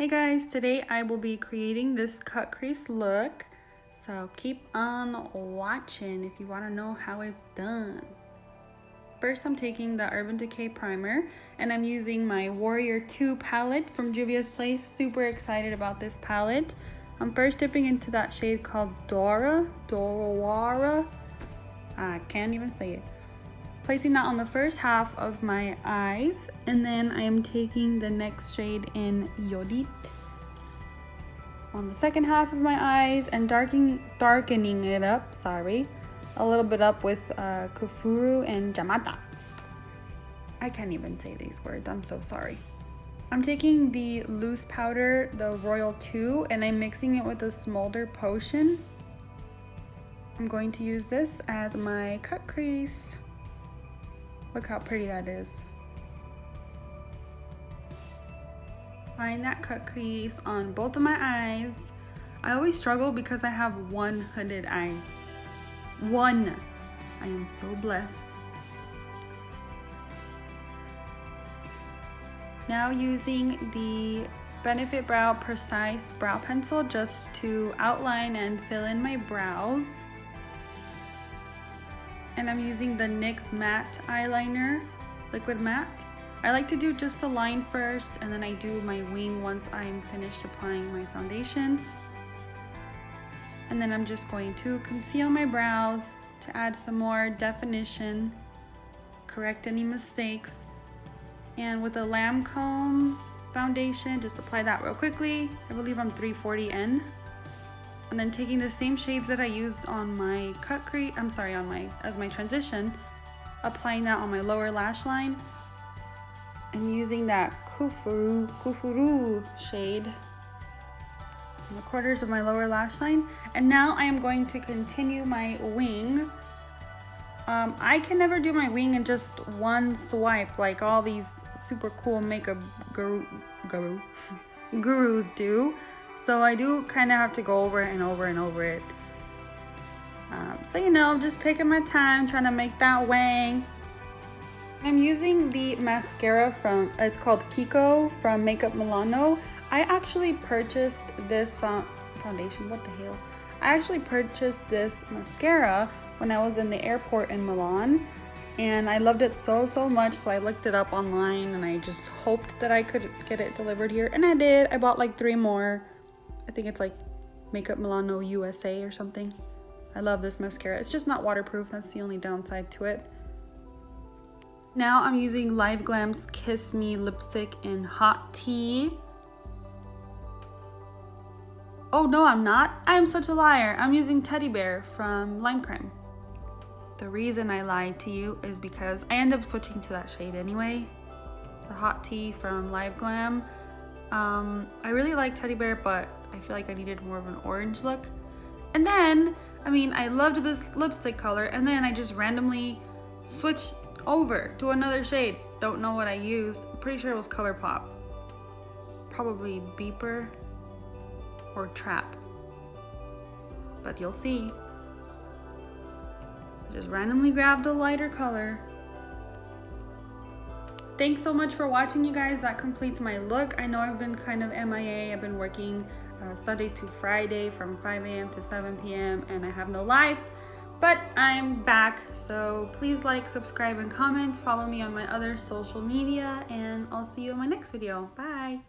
Hey guys, today I will be creating this cut crease look, so keep on watching if you want to know how it's done. First, I'm taking the Urban Decay primer and I'm using my Warrior 2 palette from Juvias Place. Super excited about this palette. I'm first dipping into that shade called Dora. I can't even say it. Placing that on the first half of my eyes, and then I am taking the next shade in Yodit on the second half of my eyes and darkening it up, a little bit up with Kufuru and Jamata. I can't even say these words, I'm so sorry. I'm taking the loose powder, the Royal 2, and I'm mixing it with the Smolder Potion. I'm going to use this as my cut crease. Look how pretty that is. Find that cut crease on both of my eyes. I always struggle because I have one hooded eye. One. I am so blessed. Now using the Benefit Brow Precise Brow Pencil just to outline and fill in my brows. And I'm using the NYX matte eyeliner, liquid matte. I like to do just the line first and then I do my wing once I'm finished applying my foundation. And then I'm just going to conceal my brows to add some more definition, correct any mistakes. And with a Lancome foundation, just apply that real quickly. I believe I'm 340N. And then taking the same shades that I used on my as my transition, applying that on my lower lash line and using that Kufuru shade in the corners of my lower lash line. And now I am going to continue my wing. I can never do my wing in just one swipe like all these super cool makeup gurus do. So I do kind of have to go over and over and over it. So you know, just taking my time trying to make that wang. I'm using the mascara from, it's called Kiko from Makeup Milano. I actually purchased this foundation, what the hell? I actually purchased this mascara when I was in the airport in Milan. And I loved it so much, so I looked it up online and I just hoped that I could get it delivered here. And I did. I bought like 3 more. I think it's like Makeup Milano USA or something. I love this mascara. It's just not waterproof. That's the only downside to it. Now I'm using Live Glam's Kiss Me lipstick in Hot Tea. Oh no, I'm not. I am such a liar. I'm using Teddy Bear from Lime Crime. The reason I lied to you is because I end up switching to that shade anyway. The Hot Tea from Live Glam. I really like Teddy Bear, but I feel like I needed more of an orange look. And then, I loved this lipstick color, and then I just randomly switched over to another shade. Don't know what I used. I'm pretty sure it was ColourPop. Probably Beeper or Trap. But you'll see. I just randomly grabbed a lighter color. Thanks so much for watching, you guys. That completes my look. I know I've been kind of MIA. I've been working Sunday to Friday from 5 a.m. to 7 p.m. and I have no life, but I'm back. So please like, subscribe, and comment. Follow me on my other social media, and I'll see you in my next video. Bye.